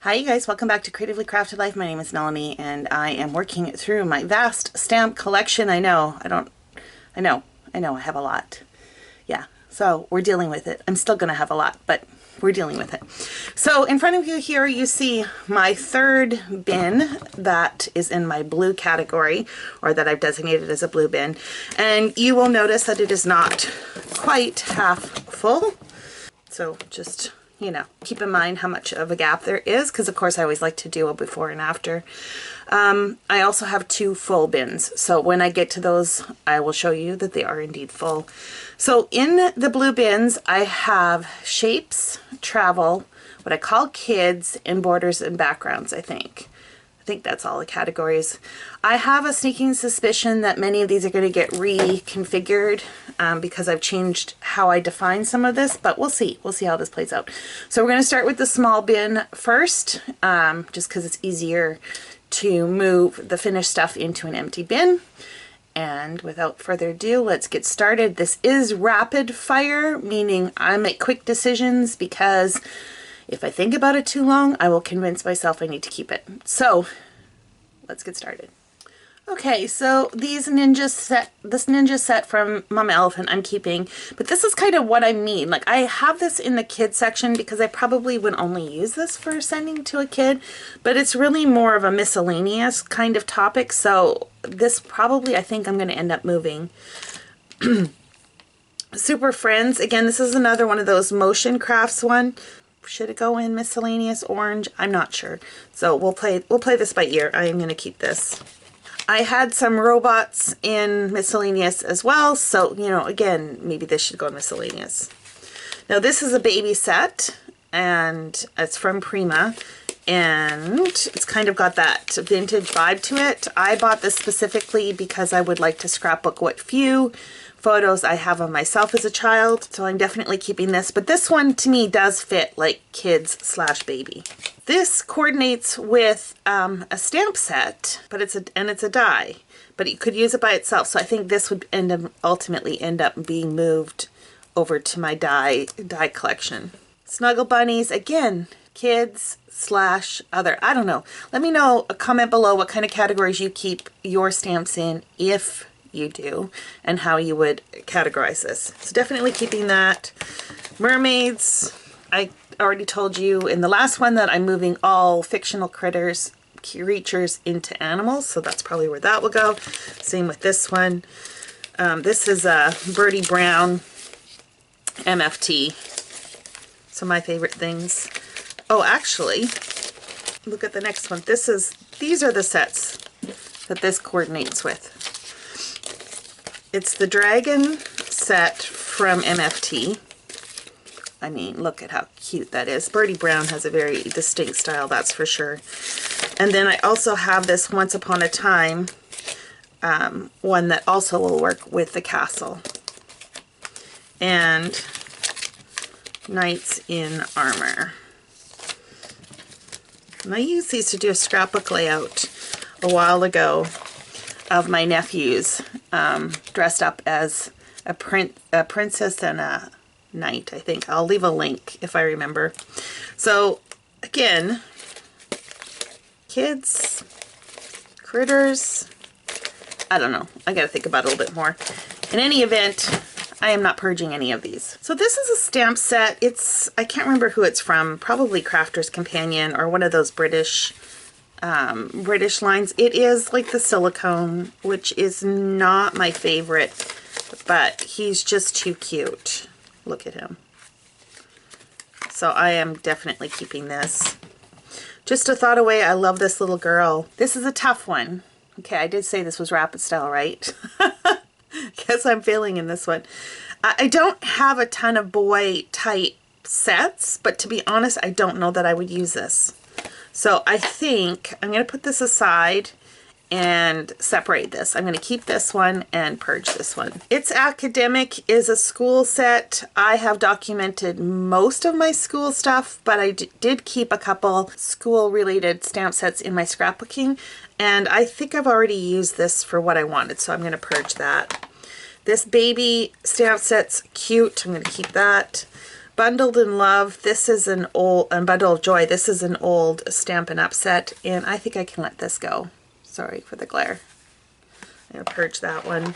Hi you guys, welcome back to Creatively Crafted Life. My name is Melanie and I am working through my vast stamp collection. I know, I have a lot. Yeah, so we're dealing with it. I'm still gonna have a lot, but we're dealing with it. So in front of you here you see my third bin that is in my blue category, or that I've designated as a blue bin. And you will notice that it is not quite half full. So just, keep in mind how much of a gap there is, because of course I always like to do a before and after. I also have two full bins, so when I get to those I will show you that they are indeed full. So in the blue bins I have shapes, travel, what I call kids, and borders and backgrounds. I think that's all the categories. I have a sneaking suspicion that many of these are going to get reconfigured because I've changed how I define some of this, but we'll see. We'll see how this plays out. So we're going to start with the small bin first, just because it's easier to move the finished stuff into an empty bin. And without further ado, let's get started. This is rapid fire, meaning I make quick decisions, because if I think about it too long, I will convince myself I need to keep it. So let's get started. Okay, so this ninja set from Mama Elephant I'm keeping, but this is kind of what I mean. Like, I have this in the kids section because I probably would only use this for sending to a kid, but it's really more of a miscellaneous kind of topic. So this probably, I think I'm going to end up moving. Super Friends, again, this is another one of those motion crafts one. Should it go in miscellaneous orange? I'm not sure. So we'll play this by ear. I am going to keep this. I had some robots in miscellaneous as well, so again, maybe this should go in miscellaneous. Now this is a baby set, and it's from Prima, and it's kind of got that vintage vibe to it. I bought this specifically because I would like to scrapbook what few photos I have of myself as a child, so I'm definitely keeping this. But this one to me does fit like kids / baby. This coordinates with a stamp set, but it's a die, but you could use it by itself. So I think this would ultimately end up being moved over to my die collection. Snuggle Bunnies, again, kids / other. I don't know. Let me know, a comment below what kind of categories you keep your stamps in, if you do, and how you would categorize this. So definitely keeping that. Mermaids, I already told you in the last one that I'm moving all fictional creatures into animals, so that's probably where that will go. Same with this one. This is a Birdie Brown MFT. Some of my favorite things. Oh, actually, look at the next one. These are the sets that this coordinates with. It's the Dragon set from MFT. I mean, look at how cute that is. Birdie Brown has a very distinct style, that's for sure. And then I also have this Once Upon a Time one that also will work with the castle. And Knights in Armor. And I used these to do a scrapbook layout a while ago of my nephews dressed up as a princess and a knight, I think. I'll leave a link if I remember. So again, kids, critters, I don't know. I gotta think about it a little bit more. In any event, I am not purging any of these. So this is a stamp set. I can't remember who it's from, probably Crafter's Companion or one of those British lines. It is like the silicone, which is not my favorite, but he's just too cute. Look at him. So I am definitely keeping this. Just a thought away, I love this little girl. This is a tough one. Okay, I did say this was rapid style, right? Guess I'm failing in this one. I don't have a ton of boy type sets, but to be honest, I don't know that I would use this. So I think I'm going to put this aside and separate this. I'm going to keep this one and purge this one. It's Academic is a school set. I have documented most of my school stuff, but I did keep a couple school related stamp sets in my scrapbooking, and I think I've already used this for what I wanted, so I'm going to purge that. This baby stamp set's cute. I'm going to keep that. Bundled in Love, this is an old, and Bundle of Joy, this is an old Stampin' Up set, and I think I can let this go. Sorry for the glare. I'm going to purge that one.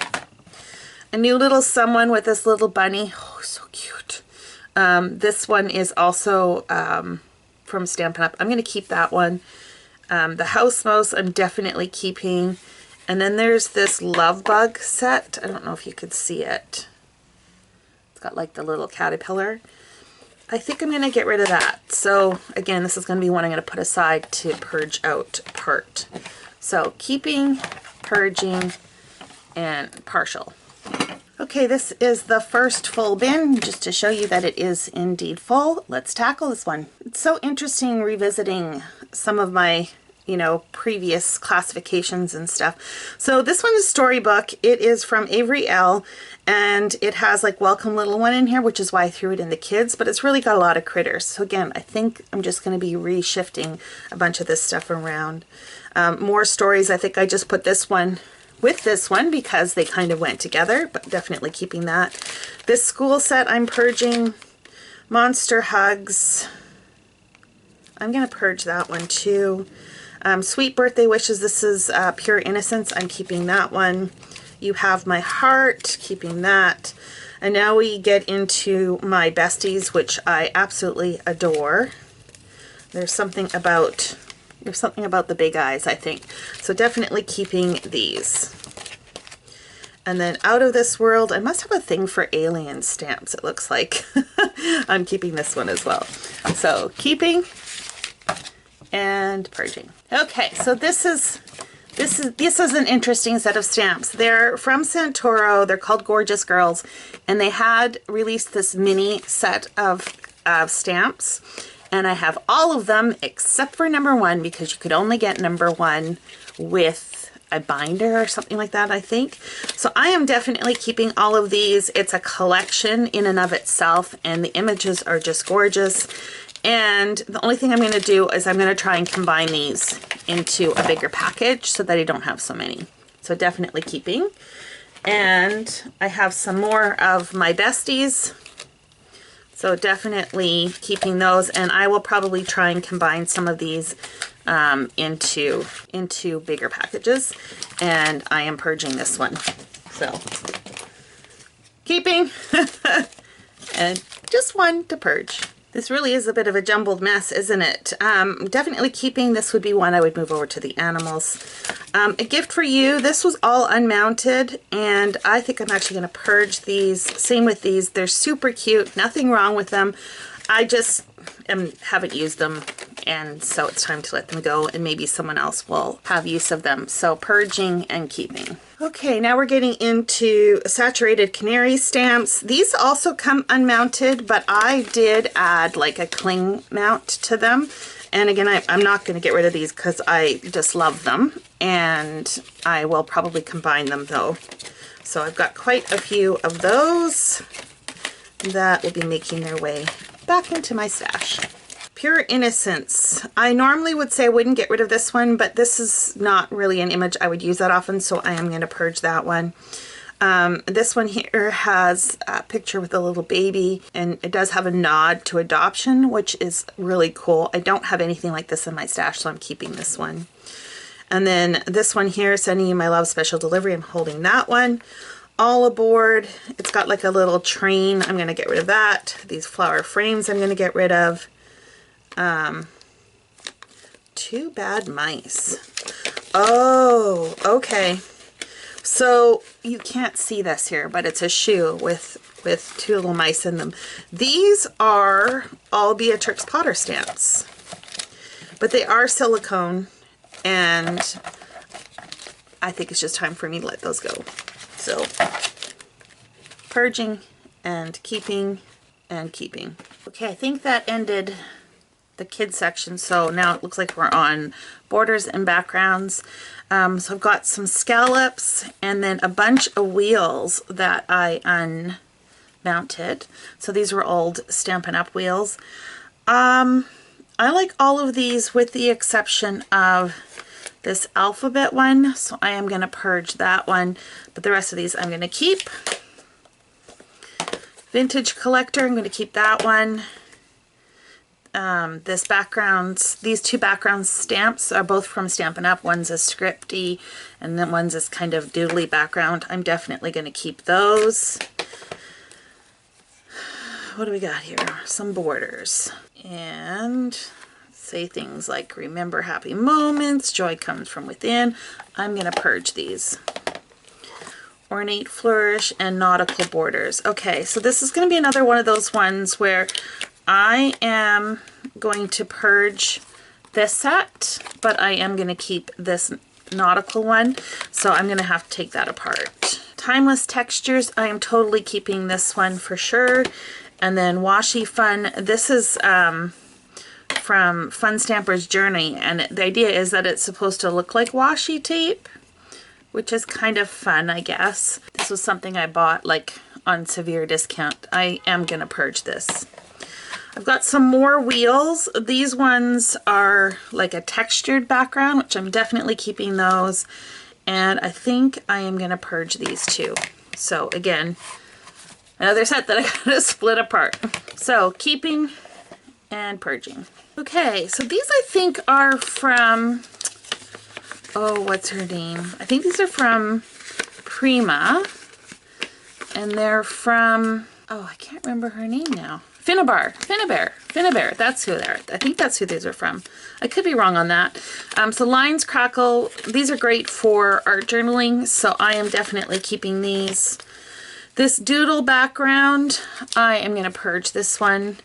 A New Little Someone with this little bunny. Oh, so cute. This one is also from Stampin' Up. I'm going to keep that one. The House Mouse I'm definitely keeping. And then there's this Love Bug set. I don't know if you could see it. It's got like the little caterpillar. I think I'm going to get rid of that. So again, this is going to be one I'm going to put aside to purge out part. So keeping, purging, and partial. Okay, this is the first full bin, just to show you that it is indeed full. Let's tackle this one. It's so interesting revisiting some of my, you know, previous classifications and stuff. So this one is Storybook. It is from Avery L. And it has like Welcome Little One in here, which is why I threw it in the kids, but it's really got a lot of critters. So again, I think I'm just going to be reshifting a bunch of this stuff around. More stories. I think I just put this one with this one because they kind of went together, but definitely keeping that. This school set I'm purging. Monster Hugs. I'm going to purge that one too. Sweet Birthday Wishes. This is Pure Innocence. I'm keeping that one. You Have My Heart. Keeping that. And now we get into my besties, which I absolutely adore. There's something about the big eyes, I think. So definitely keeping these. And then Out of This World, I must have a thing for alien stamps, it looks like. I'm keeping this one as well. So keeping and purging. Okay, so this is an interesting set of stamps. They're from Santoro. They're called Gorgeous Girls, and they had released this mini set of stamps. And I have all of them except for number 1 because you could only get number 1 with a binder or something like that, I think. So I am definitely keeping all of these. It's a collection in and of itself, and the images are just gorgeous. And the only thing I'm going to do is I'm going to try and combine these into a bigger package so that I don't have so many. So definitely keeping. And I have some more of my besties. So definitely keeping those, and I will probably try and combine some of these into bigger packages. And I am purging this one. So keeping and just one to purge. This really is a bit of a jumbled mess, isn't it? Definitely keeping. This would be one I would move over to the animals. A Gift for You. This was all unmounted, and I think I'm actually going to purge these. Same with these. They're super cute. Nothing wrong with them. I just haven't used them, and so it's time to let them go, and maybe someone else will have use of them. So purging and keeping. Okay, now we're getting into Saturated Canary stamps. These also come unmounted, but I did add like a cling mount to them. And again, I'm not going to get rid of these because I just love them, and I will probably combine them though. So I've got quite a few of those that will be making their way back into my stash. Pure Innocence. I normally would say I wouldn't get rid of this one, but this is not really an image I would use that often, so I am going to purge that one. This one here has a picture with a little baby, and it does have a nod to adoption, which is really cool. I don't have anything like this in my stash, so I'm keeping this one. And then this one here, Sending You My Love, Special Delivery. I'm holding that one. All Aboard. It's got like a little train. I'm going to get rid of that. These flower frames I'm going to get rid of. Two Bad Mice. Oh, okay. So you can't see this here, but it's a shoe with two little mice in them. These are all Beatrix Potter stamps, but they are silicone, and I think it's just time for me to let those go. So purging and keeping and keeping. Okay, I think that ended the kids section, so now it looks like we're on borders and backgrounds. So I've got some scallops and then a bunch of wheels that I unmounted. So these were old Stampin' Up! Wheels. I like all of these with the exception of this alphabet one, so I am going to purge that one, but the rest of these I'm going to keep. Vintage Collector, I'm going to keep that one. These two background stamps are both from Stampin' Up. One's a scripty and then one's this kind of doodly background. I'm definitely going to keep those. What do we got here? Some borders. And say things like, remember happy moments, joy comes from within. I'm going to purge these. Ornate flourish and nautical borders. Okay, so this is going to be another one of those ones where I am going to purge this set, but I am going to keep this nautical one, so I'm going to have to take that apart. Timeless Textures, I am totally keeping this one for sure. And then Washi Fun, this is from Fun Stamper's Journey, and the idea is that it's supposed to look like washi tape, which is kind of fun, I guess. This was something I bought like on severe discount. I am going to purge this. I've got some more wheels. These ones are like a textured background, which I'm definitely keeping those. And I think I am going to purge these too. So again, another set that I gotta split apart. So keeping and purging. Okay, so these I think are from, oh, what's her name? I think these are from Prima. And they're from, oh, I can't remember her name now. Finnabair, that's who they are. I think that's who these are from. I could be wrong on that. So Lines Crackle, these are great for art journaling, so I am definitely keeping these. This doodle background, I am going to purge this one.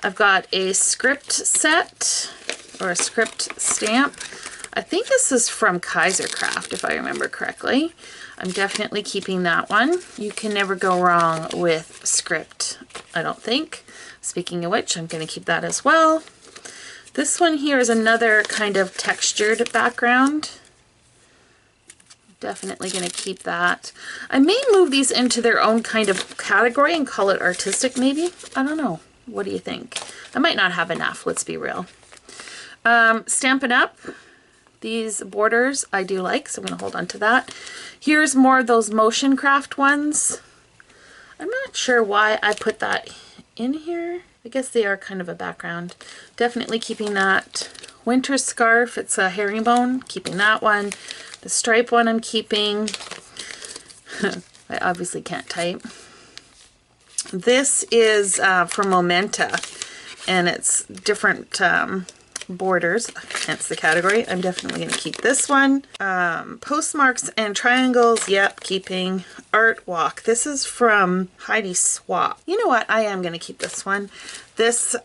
I've got a script set, or a script stamp. I think this is from Kaisercraft, if I remember correctly. I'm definitely keeping that one. You can never go wrong with script, I don't think. Speaking of which, I'm going to keep that as well. This one here is another kind of textured background. Definitely going to keep that. I may move these into their own kind of category and call it artistic maybe. I don't know. What do you think? I might not have enough, let's be real. Stampin' Up! These borders I do like, so I'm going to hold on to that. Here's more of those motion craft ones. I'm not sure why I put that in here. I guess they are kind of a background. Definitely keeping that. Winter Scarf, it's a herringbone, keeping that one. The stripe one I'm keeping. I obviously can't type. This is from Momenta, and it's different borders, hence the category. I'm definitely going to keep this one. Postmarks and triangles, yep, keeping. Art Walk, this is from Heidi Swap. You know what, I am going to keep this one. This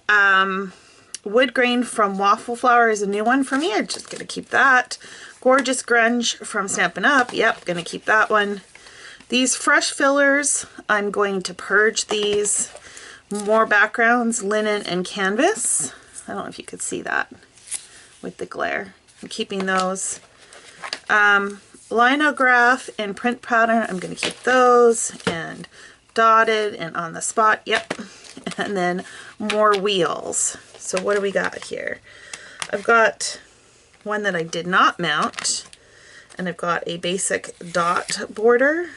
wood grain from Waffle Flower is a new one for me. I'm just going to keep that. Gorgeous Grunge from Stampin' Up, yep, going to keep that one. These fresh fillers, I'm going to purge these. More backgrounds, linen and canvas. I don't know if you could see that with the glare. I'm keeping those. Linograph and print pattern, I'm going to keep those. And dotted and on the spot, yep. And then more wheels. So what do we got here? I've got one that I did not mount. And I've got a basic dot border.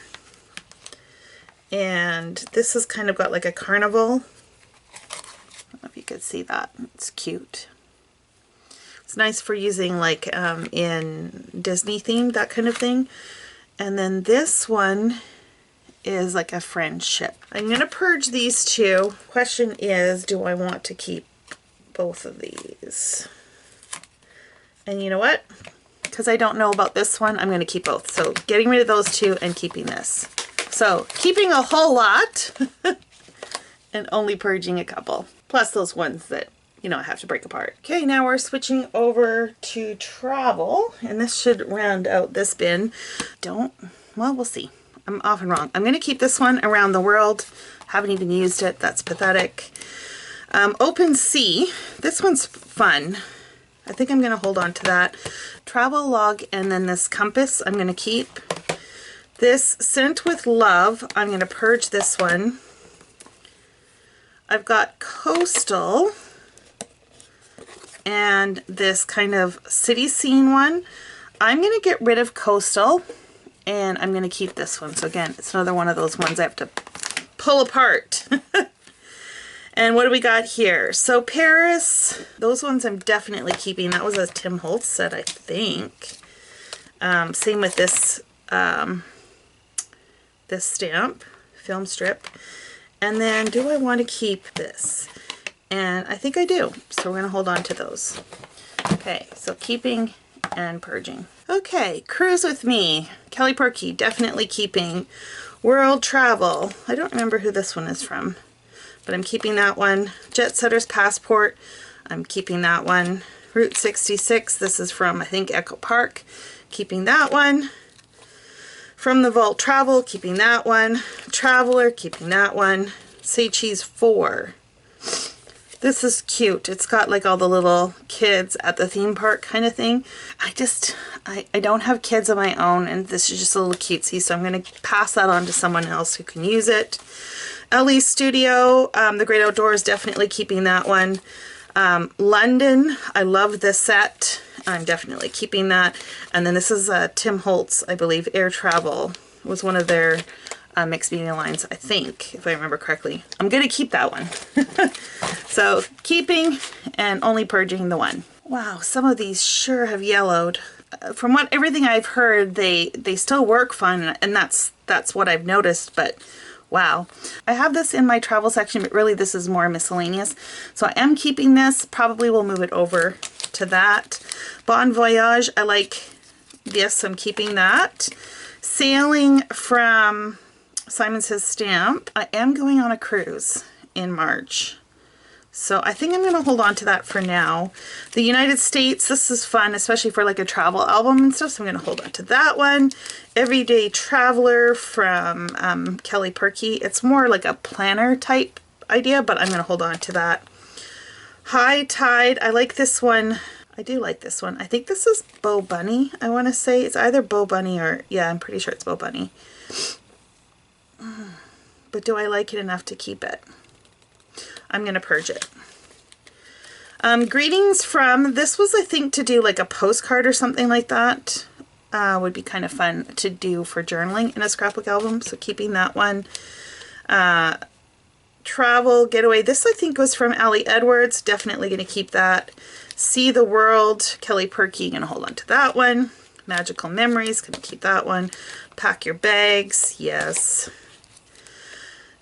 And this has kind of got like a carnival. I don't know if you could see that. It's cute. It's nice for using like in Disney themed, that kind of thing. And then this one is like a friendship. I'm going to purge these two. Question is, do I want to keep both of these? And you know what? Because I don't know about this one, I'm going to keep both. So getting rid of those two and keeping this. So keeping a whole lot and only purging a couple. Plus those ones that, you know, I have to break apart. Okay, now we're switching over to travel. And this should round out this bin. Well, we'll see. I'm often wrong. I'm going to keep this one, Around the World. Haven't even used it. That's pathetic. Open Sea. This one's fun. I think I'm going to hold on to that. Travel Log, and then this compass I'm going to keep. This Scent with Love, I'm going to purge this one. I've got Coastal and this kind of city scene one. I'm going to get rid of Coastal and I'm going to keep this one. So again, it's another one of those ones I have to pull apart. And what do we got here? So Paris, those ones I'm definitely keeping. That was a Tim Holtz set, I think. Same with this, this stamp, film strip. And then do I want to keep this? And I think I do. So we're going to hold on to those. Okay, so keeping and purging. Okay, Cruise with Me. Kelly Purkey, definitely keeping. World Travel. I don't remember who this one is from, but I'm keeping that one. Jet Setter's Passport. I'm keeping that one. Route 66. This is from, I think, Echo Park. Keeping that one. From the Vault Travel, keeping that one. Traveler, keeping that one. Say Cheese 4. This is cute. It's got like all the little kids at the theme park kind of thing. I don't have kids of my own, and this is just a little cutesy, so I'm going to pass that on to someone else who can use it. Ellie Studio, The Great Outdoors, definitely keeping that one. London, I love this set. I'm definitely keeping that. And then this is Tim Holtz, I believe. Air Travel was one of their mixed media lines, I think, if I remember correctly. I'm going to keep that one. So keeping and only purging the one. Wow, some of these sure have yellowed. From everything I've heard, they still work fine, and that's what I've noticed, but wow. I have this in my travel section, but really this is more miscellaneous. So I am keeping this. Probably will move it over to that. Bon Voyage, I like this. I'm keeping that. Sailing from Simon Says Stamp. I am going on a cruise in March. So I think I'm going to hold on to that for now. The United States, this is fun, especially for like a travel album and stuff. So I'm going to hold on to that one. Everyday Traveler from Kelly Purkey. It's more like a planner type idea, but I'm going to hold on to that. High Tide, I like this one. I do like this one. I think this is Bo Bunny, I want to say. It's either Bo Bunny or, yeah, I'm pretty sure it's Bo Bunny. But do I like it enough to keep it? I'm going to purge it. Greetings from, this was I think to do like a postcard or something like that. Would be kind of fun to do for journaling in a scrapbook album, so keeping that one. Travel Getaway, this I think was from Allie Edwards, definitely going to keep that. See the World, Kelly Purkey, going to hold on to that one. Magical Memories, going to keep that one. Pack Your Bags, yes.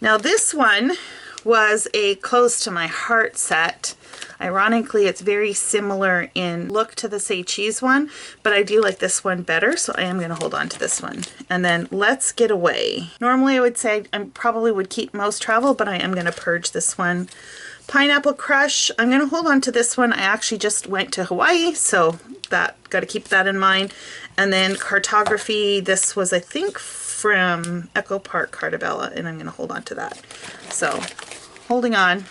Now this one was a close to my heart set. Ironically, it's very similar in look to the Say Cheese one, but I do like this one better, so I am going to hold on to this one. And then Let's Get Away. Normally I would say I probably would keep most travel, but I am going to purge this one. Pineapple Crush, I'm going to hold on to this one. I actually just went to Hawaii, so that got to keep that in mind. And then Cartography, this was I think from Echo Park Cartabella, and I'm going to hold on to that. So holding on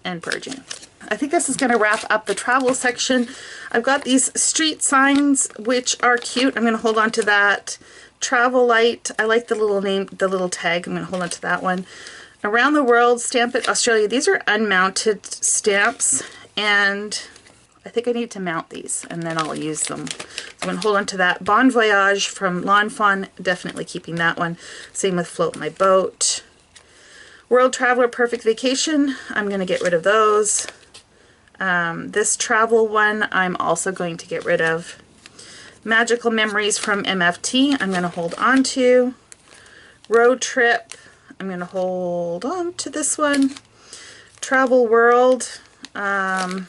and purging. I think this is going to wrap up the travel section. I've got these street signs, which are cute. I'm going to hold on to that. Travel Light, I like the little name, the little tag. I'm going to hold on to that one. Around the World, Stamp It Australia. These are unmounted stamps, and I think I need to mount these, and then I'll use them. So I'm going to hold on to that. Bon Voyage from Lawn Fawn, definitely keeping that one. Same with Float My Boat. World Traveler Perfect Vacation, I'm going to get rid of those. This travel one I'm also going to get rid of. Magical Memories from MFT, I'm going to hold on to. Road Trip, I'm going to hold on to this one. Travel World, yeah,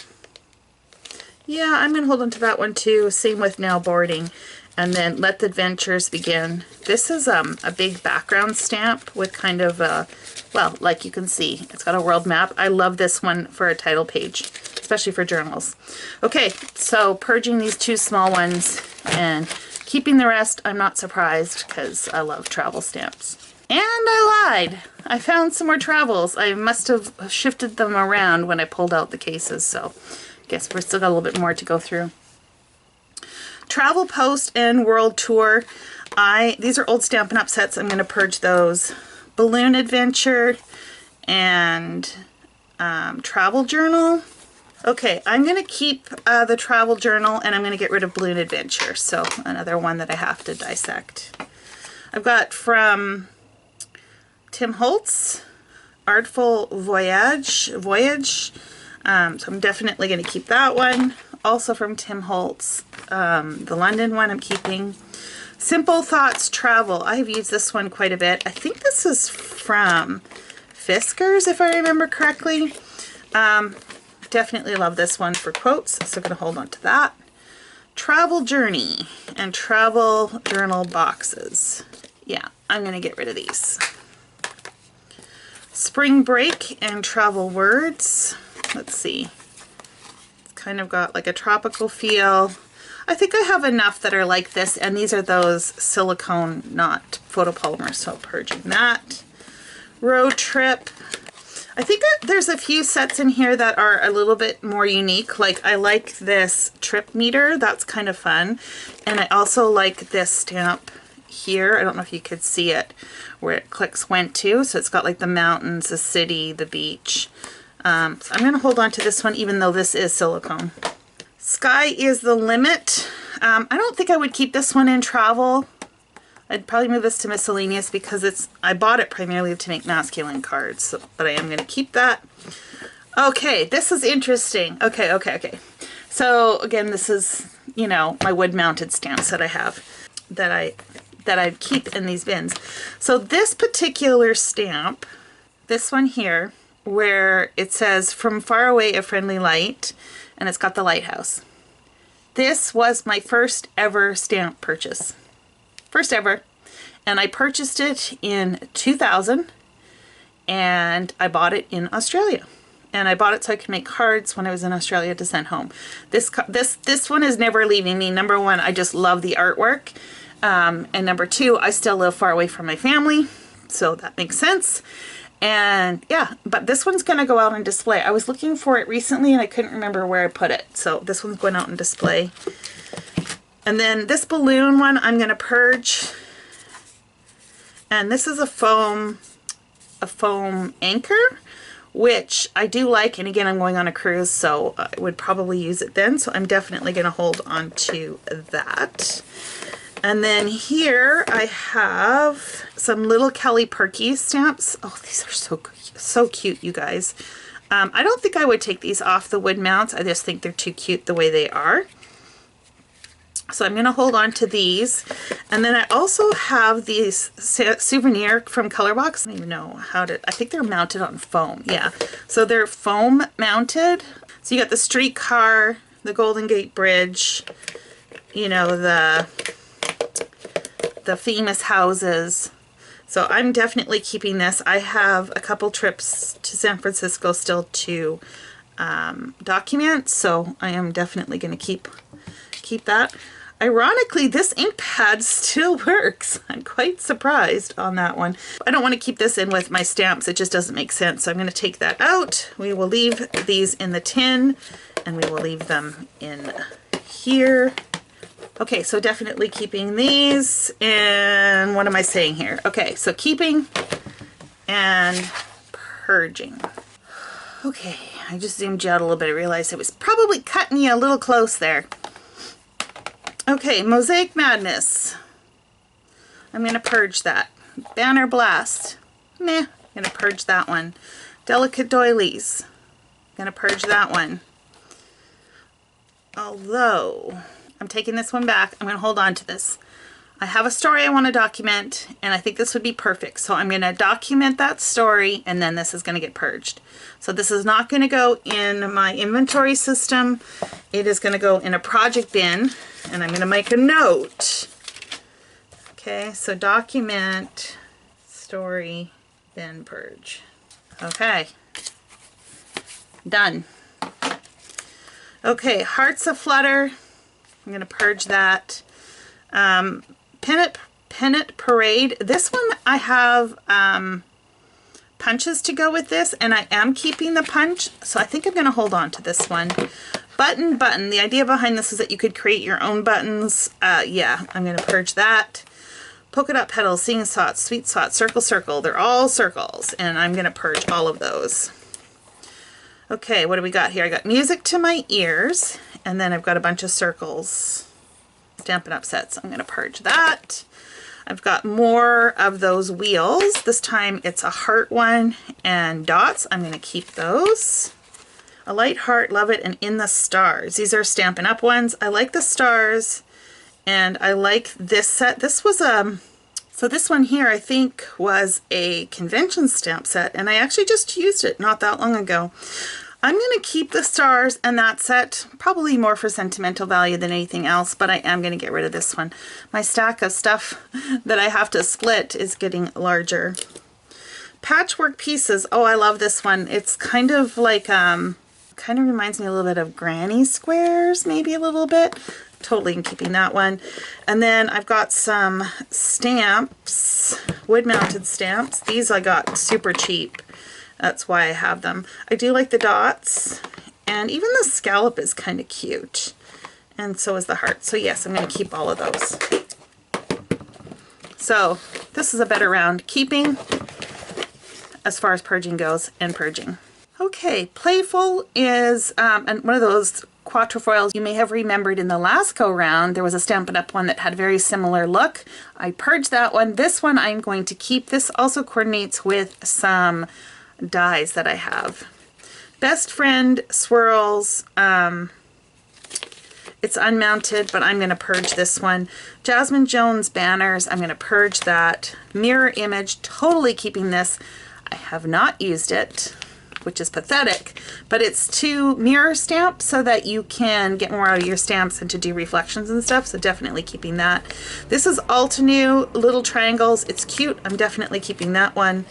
I'm going to hold on to that one too. Same with Now Boarding. And then Let the Adventures Begin. This is a big background stamp with kind of a, well, like you can see, it's got a world map. I love this one for a title page, especially for journals. Okay, so purging these two small ones and keeping the rest. I'm not surprised because I love travel stamps. And I lied. I found some more travels. I must have shifted them around when I pulled out the cases, so I guess we're still got a little bit more to go through. Travel Post and World Tour. These are old Stampin' Up! Sets. I'm going to purge those. Balloon Adventure and Travel Journal. Okay, I'm going to keep the Travel Journal, and I'm going to get rid of Balloon Adventure. So another one that I have to dissect. I've got from Tim Holtz, Artful Voyage. So I'm definitely going to keep that one. Also from Tim Holtz. The London one I'm keeping. Simple Thoughts Travel. I've used this one quite a bit. I think this is from Fiskars, if I remember correctly. Definitely love this one for quotes, so I'm going to hold on to that. Travel Journey and Travel Journal Boxes. Yeah, I'm going to get rid of these. Spring Break and Travel Words. Let's see. It's kind of got like a tropical feel. I think I have enough that are like this, and these are those silicone, not photopolymer, so purging that. Road Trip. I think there's a few sets in here that are a little bit more unique. Like I like this trip meter, that's kind of fun. And I also like this stamp here. I don't know if you could see it, where it clicks went to. So it's got like the mountains, the city, the beach. So I'm going to hold on to this one even though this is silicone. Sky is the Limit. I don't think I would keep this one in travel. I'd probably move this to miscellaneous because I bought it primarily to make masculine cards, so, but I am going to keep that. Okay, this is interesting. Okay. So again, this is, you know, my wood mounted stamps that I have that I keep in these bins. So this particular stamp, this one here, where it says "From far away a friendly light," and it's got the lighthouse. This was my first ever stamp purchase. First ever. And I purchased it in 2000 and I bought it in Australia. And I bought it so I could make cards when I was in Australia to send home. This one is never leaving me. Number one, I just love the artwork. And number two, I still live far away from my family, so that makes sense. And yeah, but this one's going to go out on display. I was looking for it recently and I couldn't remember where I put it. So this one's going out on display. And then this balloon one I'm going to purge. And this is a foam anchor, which I do like. And again, I'm going on a cruise, so I would probably use it then. So I'm definitely going to hold on to that. And then here I have some little Kelly Perky stamps. Oh, these are so cute, you guys. I don't think I would take these off the wood mounts. I just think they're too cute the way they are. So I'm going to hold on to these. And then I also have these souvenir from Colorbox. I don't even know how to, I think they're mounted on foam. Yeah. So they're foam mounted. So you got the streetcar, the Golden Gate Bridge, you know, the famous houses. So I'm definitely keeping this. I have a couple trips to San Francisco still to document. So I am definitely going to keep that. Ironically, this ink pad still works. I'm quite surprised on that one. I don't want to keep this in with my stamps. It just doesn't make sense. So I'm going to take that out. We will leave these in the tin and we will leave them in here. Okay, so definitely keeping these. And what am I saying here? Okay, so keeping and purging. Okay, I just zoomed you out a little bit. I realized it was probably cutting you a little close there. Okay, Mosaic Madness. I'm going to purge that. Banner Blast. Meh. I'm going to purge that one. Delicate Doilies. I'm going to purge that one. Although, I'm taking this one back. I'm going to hold on to this. I have a story I want to document, and I think this would be perfect. So I'm going to document that story, and then this is going to get purged. So this is not going to go in my inventory system. It is going to go in a project bin, and I'm going to make a note. Okay, so document, story, bin, purge. Okay, done. Okay, Hearts Aflutter. I'm going to purge that. Pennant Parade. This one I have punches to go with this, and I am keeping the punch, so I think I'm going to hold on to this one. Button. The idea behind this is that you could create your own buttons. Yeah, I'm going to purge that. Polka Dot Petals, Singing Spots, Sweet Spots, Circle. They're all circles, and I'm going to purge all of those. Okay, what do we got here? I got Music to My Ears, and then I've got a bunch of circles. Stampin' Up! Sets. I'm going to purge that. I've got more of those wheels. This time it's a heart one and dots. I'm going to keep those. A light heart, love it, and in the stars. These are Stampin' Up! Ones. I like the stars, and I like this set. This was so this one here I think was a convention stamp set, and I actually just used it not that long ago. I'm going to keep the stars and that set, probably more for sentimental value than anything else, but I am going to get rid of this one. My stack of stuff that I have to split is getting larger. Patchwork pieces. Oh, I love this one. It's kind of like, kind of reminds me a little bit of granny squares, maybe a little bit. Totally keeping that one. And then I've got some stamps, wood-mounted stamps. These I got super cheap. That's why I have them. I do like the dots, and even the scallop is kind of cute. And so is the heart. So yes, I'm going to keep all of those. So this is a better round keeping as far as purging goes, and purging. Okay, Playful is and one of those quatrefoils you may have remembered in the last go round. There was a Stampin' Up! One that had a very similar look. I purged that one. This one I'm going to keep. This also coordinates with some dies that I have. Best Friend Swirls, it's unmounted, but I'm going to purge this one. Jasmine Jones Banners, I'm going to purge that. Mirror Image, totally keeping this. I have not used it, which is pathetic, but it's to mirror stamp so that you can get more out of your stamps and to do reflections and stuff, so definitely keeping that. This is Altenew Little Triangles. It's cute. I'm definitely keeping that one.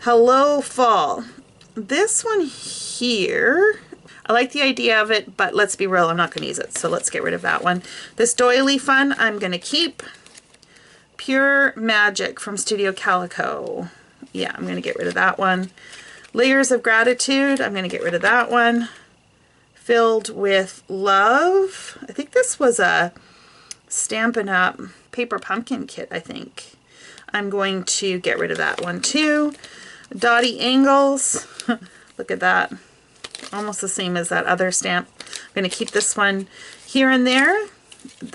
Hello Fall. This one here, I like the idea of it, but let's be real, I'm not going to use it, so let's get rid of that one. This Doily Fun, I'm going to keep. Pure Magic from Studio Calico. Yeah, I'm going to get rid of that one. Layers of Gratitude, I'm going to get rid of that one. Filled with Love. I think this was a Stampin' Up! Paper Pumpkin kit, I think. I'm going to get rid of that one too. Dotty Angles, look at that. Almost the same as that other stamp. I'm going to keep this one here and there.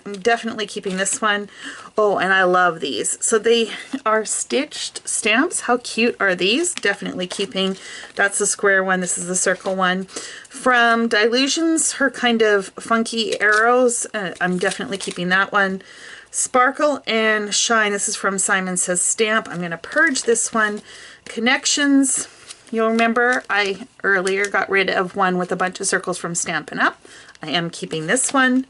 I'm definitely keeping this one. Oh, and I love these. So they are stitched stamps. How cute are these? Definitely keeping. That's the square one. This is the circle one. From Dilutions, her kind of funky arrows. I'm definitely keeping that one. Sparkle and Shine. This is from Simon Says Stamp. I'm going to purge this one. Connections. You'll remember I earlier got rid of one with a bunch of circles from Stampin' Up! I am keeping this one.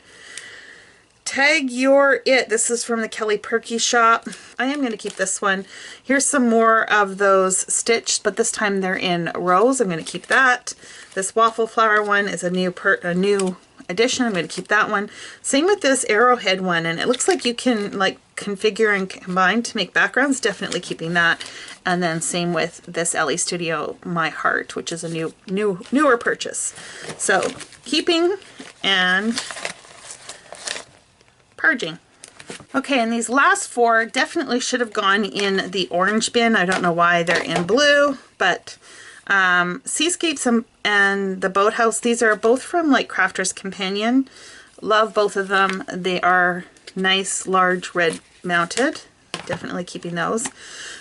Tag Your It. This is from the Kelly Perky shop. I am going to keep this one. Here's some more of those stitched, but this time they're in rows. I'm going to keep that. This Waffle Flower one is a new addition. I'm going to keep that one. Same with this Arrowhead one, and it looks like you can like configure and combine to make backgrounds. Definitely keeping that. And then same with this Ellie Studio My Heart, which is a newer purchase. So keeping and purging. Okay, and these last four definitely should have gone in the orange bin. I don't know why they're in blue, but Seascapes and the Boathouse, these are both from like Crafter's Companion. Love both of them. They are nice, large, red mounted. Definitely keeping those.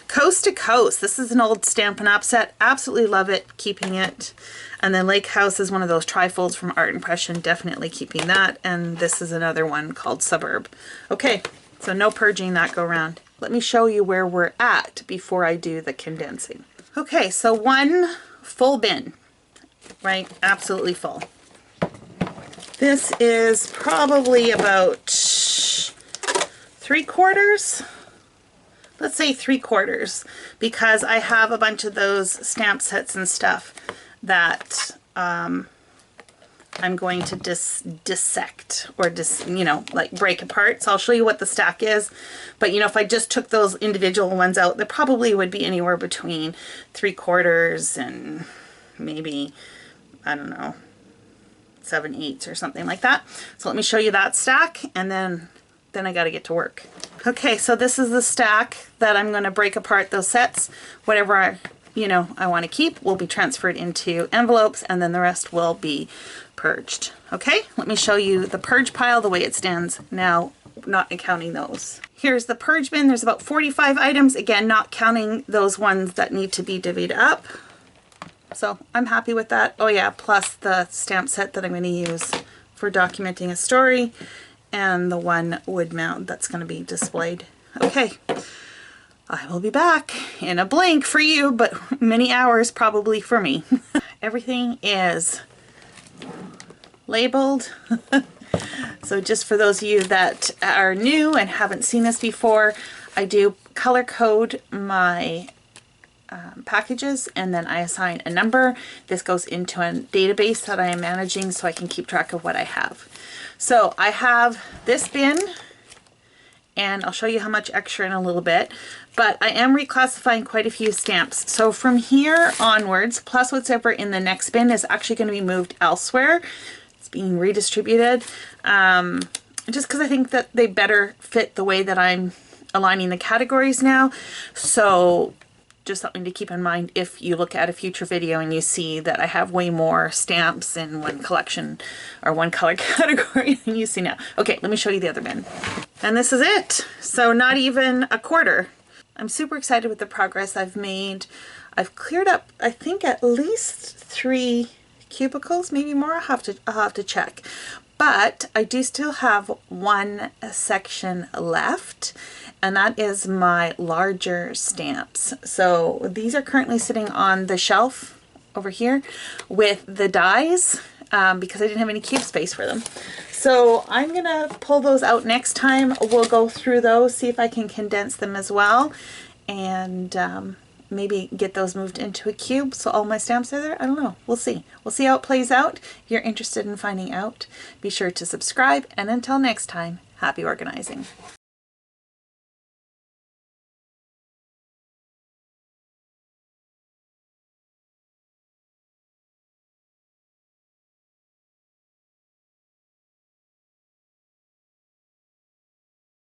Coast to Coast. This is an old Stampin' Up! Set. Absolutely love it. Keeping it. And then Lake House is one of those trifolds from Art Impression. Definitely keeping that. And this is another one called Suburb. Okay, so no purging that go round. Let me show you where we're at before I do the condensing. Okay, so one full bin, right? Absolutely full. This is probably about 3/4. Let's say 3/4, because I have a bunch of those stamp sets and stuff that I'm going to dissect or like break apart. So I'll show you what the stack is. But you know, if I just took those individual ones out, there probably would be anywhere between 3/4 and maybe, I don't know, 7/8 or something like that. So let me show you that stack, and then I got to get to work. Okay, so this is the stack that I'm going to break apart those sets. Whatever I want to keep will be transferred into envelopes, and then the rest will be purged. Okay, let me show you the purge pile the way it stands now not counting those. Here's the purge bin. There's about 45 items. Again, not counting those ones that need to be divvied up. So I'm happy with that. Oh yeah, plus the stamp set that I'm going to use for documenting a story, and the one wood mount that's going to be displayed. Okay, I will be back in a blink for you, but many hours probably for me. Everything is labeled. So just for those of you that are new and haven't seen this before, I do color code my packages, and then I assign a number. This goes into a database that I am managing so I can keep track of what I have. So I have this bin, and I'll show you how much extra in a little bit, but I am reclassifying quite a few stamps. So from here onwards, plus whatever in the next bin is actually going to be moved elsewhere. It's being redistributed, just because I think that they better fit the way that I'm aligning the categories now. So just something to keep in mind if you look at a future video and you see that I have way more stamps in one collection or one color category than you see now. Okay, let me show you the other bin. And this is it. So not even a quarter. I'm super excited with the progress I've made. I've cleared up, I think, at least 3 cubicles, maybe more. I'll have to check. But I do still have one section left, and that is my larger stamps. So these are currently sitting on the shelf over here with the dies because I didn't have any cube space for them. So I'm gonna pull those out next time. We'll go through those, see if I can condense them as well, and maybe get those moved into a cube so all my stamps are there. I don't know. We'll see. We'll see how it plays out. If you're interested in finding out, be sure to subscribe, and until next time, happy organizing.